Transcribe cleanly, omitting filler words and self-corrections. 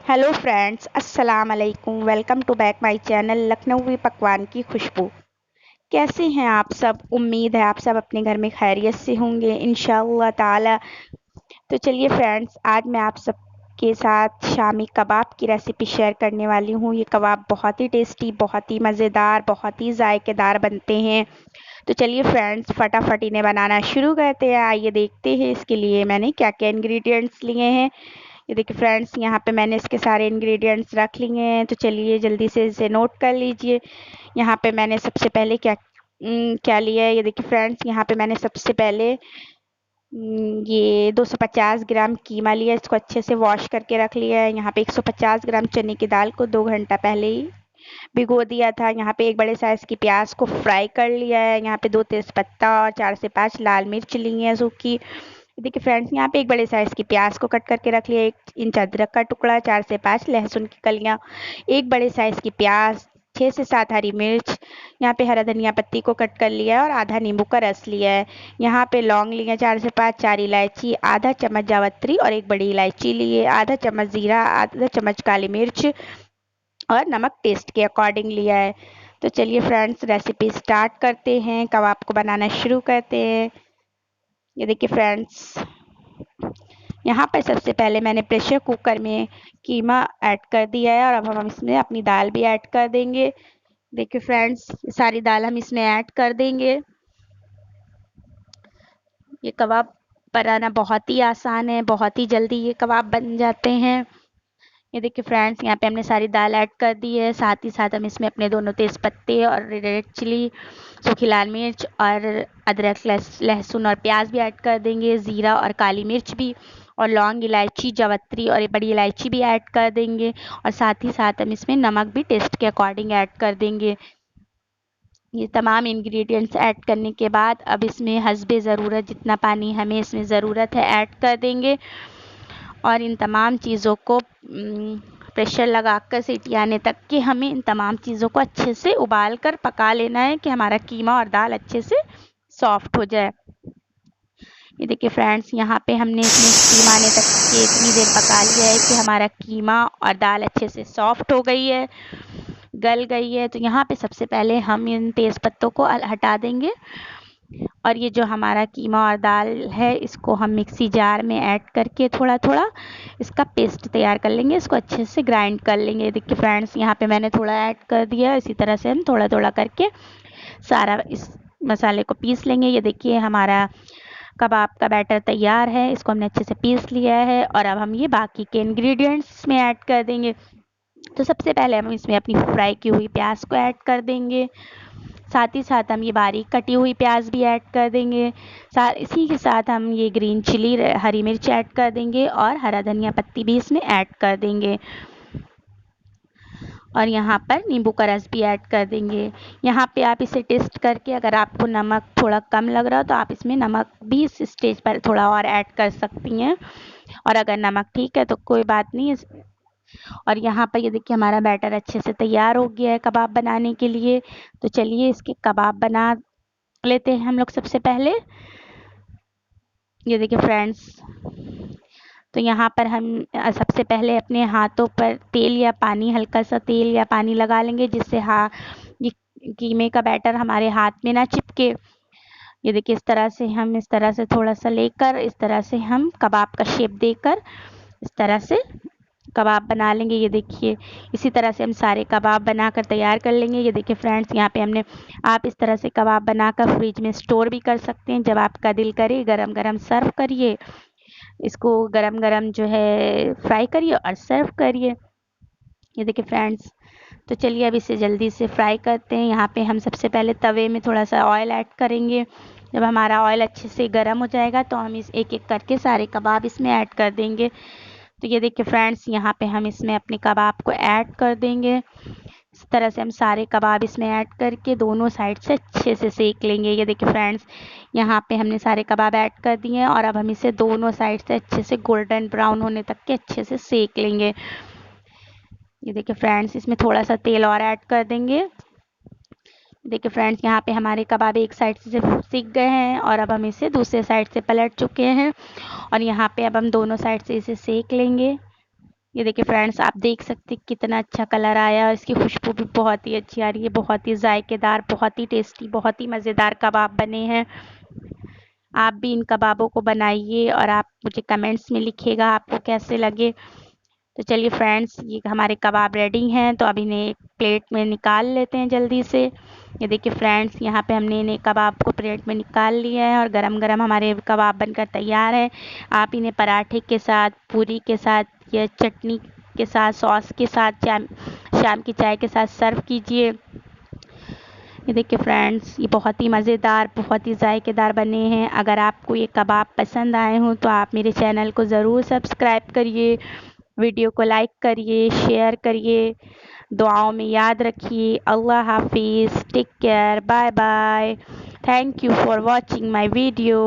Hello friends, अस्सलाम वालेकुम। Welcome to back my channel लखनवी पकवान की खुशबू। कैसे हैं आप सब? उम्मीद है आप सब अपने घर में खैरियत से होंगे इंशाअल्लाह ताला। तो चलिए फ्रेंड्स, आज मैं आप सबके साथ शामी कबाब की रेसिपी शेयर करने वाली हूँ। ये कबाब बहुत ही टेस्टी, बहुत ही मज़ेदार, बहुत ही जायकेदार बनते हैं। तो चलिए फ्रेंड्स, फटाफट इन्हें बनाना शुरू करते हैं। आइए देखते हैं इसके लिए मैंने क्या क्या इंग्रेडिएंट्स लिए हैं। ये देखिए फ्रेंड्स, यहाँ पे मैंने इसके सारे इंग्रेडिएंट्स रख लिए हैं। तो चलिए जल्दी से इसे नोट कर लीजिए। यहाँ पे मैंने सबसे पहले क्या लिया है। ये देखिए फ्रेंड्स, यहाँ पे मैंने सबसे पहले ये 250 ग्राम कीमा लिया। इसको अच्छे से वॉश करके रख लिया है। यहाँ पे 150 ग्राम चने की दाल को 2 घंटा पहले ही भिगो दिया था। यहाँ पे एक बड़े साइज की प्याज को फ्राई कर लिया है। यहाँ पे 2 तेजपत्ता और 4 से 5 लाल मिर्च ली है सूखी। देखिए फ्रेंड्स, यहाँ पे एक बड़े साइज की प्याज को कट करके रख लिया। 1 इंच अदरक का टुकड़ा, 4 से 5 लहसुन की कलियां, एक बड़े साइज की प्याज, 6 से 7 हरी मिर्च। यहाँ पे हरा धनिया पत्ती को कट कर लिया है और आधा नींबू का रस लिया है। यहाँ पे लौंग लिए 4 से 5, 4 इलायची, आधा चम्मच जावित्री और एक बड़ी इलायची लिए, आधा चम्मच जीरा, आधा चम्मच काली मिर्च और नमक टेस्ट के अकॉर्डिंग लिया है। तो चलिए फ्रेंड्स, रेसिपी स्टार्ट करते हैं, कबाब को बनाना शुरू करते हैं। ये देखिए फ्रेंड्स, यहाँ पर सबसे पहले मैंने प्रेशर कुकर में कीमा ऐड कर दिया है और अब हम इसमें अपनी दाल भी ऐड कर देंगे। देखिए फ्रेंड्स, सारी दाल हम इसमें ऐड कर देंगे। ये कबाब बनाना बहुत ही आसान है, बहुत ही जल्दी ये कबाब बन जाते हैं। ये देखिए फ्रेंड्स, यहाँ पे हमने सारी दाल ऐड कर दी है। साथ ही साथ हम इसमें अपने दोनों तेज पत्ते और रेड चिली, सूखी लाल मिर्च और अदरक लहसुन और प्याज भी ऐड कर देंगे। ज़ीरा और काली मिर्च भी, और लौंग, इलायची, जावित्री और एक बड़ी इलायची भी ऐड कर देंगे। और साथ ही साथ हम इसमें नमक भी टेस्ट के अकॉर्डिंग ऐड कर देंगे। ये तमाम इंग्रेडिएंट्स ऐड करने के बाद अब इसमें हस्बे ज़रूरत जितना पानी हमें इसमें ज़रूरत है ऐड कर देंगे। और इन तमाम चीज़ों को प्रेशर लगाकर सीटी आने तक कि हमें इन तमाम चीज़ों को अच्छे से उबाल कर पका लेना है कि हमारा कीमा और दाल अच्छे से सॉफ्ट हो जाए। ये देखिए फ्रेंड्स, यहाँ पे हमने इसमें स्टीम आने तक के इतनी देर पका लिया है कि हमारा कीमा और दाल अच्छे से सॉफ्ट हो गई है, गल गई है। तो यहाँ पे सबसे पहले हम इन तेज़ पत्तों को हटा देंगे और ये जो हमारा कीमा और दाल है इसको हम मिक्सी जार में ऐड करके थोड़ा थोड़ा इसका पेस्ट तैयार कर लेंगे। इसको अच्छे से ग्राइंड कर लेंगे। देखिए फ्रेंड्स, यहाँ पे मैंने थोड़ा ऐड कर दिया। इसी तरह से हम थोड़ा थोड़ा करके सारा इस मसाले को पीस लेंगे। ये देखिए हमारा कबाब का बैटर तैयार है। इसको हमने अच्छे से पीस लिया है और अब हम ये बाकी के इंग्रेडिएंट्स में ऐड कर देंगे। तो सबसे पहले हम इसमें अपनी फ्राई की हुई प्याज को ऐड कर देंगे। साथ ही साथ हम ये बारीक कटी हुई प्याज भी ऐड कर देंगे। इसी के साथ हम ये ग्रीन चिली, हरी मिर्च ऐड कर देंगे और हरा धनिया पत्ती भी इसमें ऐड कर देंगे। और यहाँ पर नींबू का रस भी ऐड कर देंगे। यहाँ पे आप इसे टेस्ट करके अगर आपको नमक थोड़ा कम लग रहा हो तो आप इसमें नमक भी इस स्टेज पर थोड़ा और ऐड कर सकती हैं, और अगर नमक ठीक है तो कोई बात नहीं। और यहाँ पर ये देखिए हमारा बैटर अच्छे से तैयार हो गया है कबाब बनाने के लिए। तो चलिए इसके कबाब बना लेते हैं हम लोग सबसे पहले। ये देखिए फ्रेंड्स, तो यहाँ पर हम सबसे पहले अपने हाथों पर तेल या पानी, हल्का सा तेल या पानी लगा लेंगे जिससे ये कीमे का बैटर हमारे हाथ में ना चिपके। ये देखिए इस तरह से थोड़ा सा लेकर इस तरह से हम कबाब का शेप देकर इस तरह से कबाब बना लेंगे। ये देखिए इसी तरह से हम सारे कबाब बनाकर तैयार कर लेंगे। ये देखिए फ्रेंड्स, यहाँ पे हमने आप इस तरह से कबाब बनाकर फ्रिज में स्टोर भी कर सकते हैं। जब आपका दिल करे गरम गरम सर्व करिए, इसको गरम गरम जो है फ्राई करिए और सर्व करिए। ये देखिए फ्रेंड्स, तो चलिए अब इसे जल्दी से फ्राई करते हैं। यहाँ पे हम सबसे पहले तवे में थोड़ा सा ऑयल ऐड करेंगे। जब हमारा ऑयल अच्छे से गर्म हो जाएगा तो हम इस एक एक करके सारे कबाब इसमें ऐड कर देंगे। तो ये देखिए फ्रेंड्स, यहाँ पे हम इसमें अपने कबाब को ऐड कर देंगे। इस तरह से हम सारे कबाब इसमें ऐड करके दोनों साइड से अच्छे से सेक लेंगे। ये देखिए फ्रेंड्स, यहाँ पे हमने सारे कबाब ऐड कर दिए हैं और अब हम इसे दोनों साइड से अच्छे से गोल्डन ब्राउन होने तक के अच्छे से सेक लेंगे। ये देखिए फ्रेंड्स, इसमें थोड़ा सा तेल और ऐड कर देंगे। देखिए फ्रेंड्स, यहाँ पे हमारे कबाब एक साइड से सीख गए हैं और अब हम इसे दूसरे साइड से पलट चुके हैं और यहाँ पे अब हम दोनों साइड से इसे सेक लेंगे। ये देखिए फ्रेंड्स, आप देख सकते हैं कितना अच्छा कलर आया और इसकी खुशबू भी बहुत ही अच्छी आ रही है। बहुत ही जायकेदार, बहुत ही टेस्टी, बहुत ही मज़ेदार कबाब बने हैं। आप भी इन कबाबों को बनाइए और आप मुझे कमेंट्स में लिखिएगा आपको कैसे लगे। तो चलिए फ्रेंड्स, ये हमारे कबाब रेडी हैं, तो अब इन्हें एक प्लेट में निकाल लेते हैं जल्दी से। ये देखिए फ्रेंड्स, यहाँ पे हमने इन्हें कबाब को प्लेट में निकाल लिया है और गरम गरम हमारे कबाब बनकर तैयार है। आप इन्हें पराठे के साथ, पूरी के साथ या चटनी के साथ, सॉस के साथ, शाम की चाय के साथ सर्व कीजिए। ये देखिए फ्रेंड्स, ये बहुत ही मज़ेदार, बहुत ही जायकेदार बने हैं। अगर आपको ये कबाब पसंद आए हों तो आप मेरे चैनल को ज़रूर सब्सक्राइब करिए, वीडियो को लाइक करिए, शेयर करिए, दुआओं में याद रखिए। अल्लाह हाफिज़, take care, bye bye. Thank you for watching my video.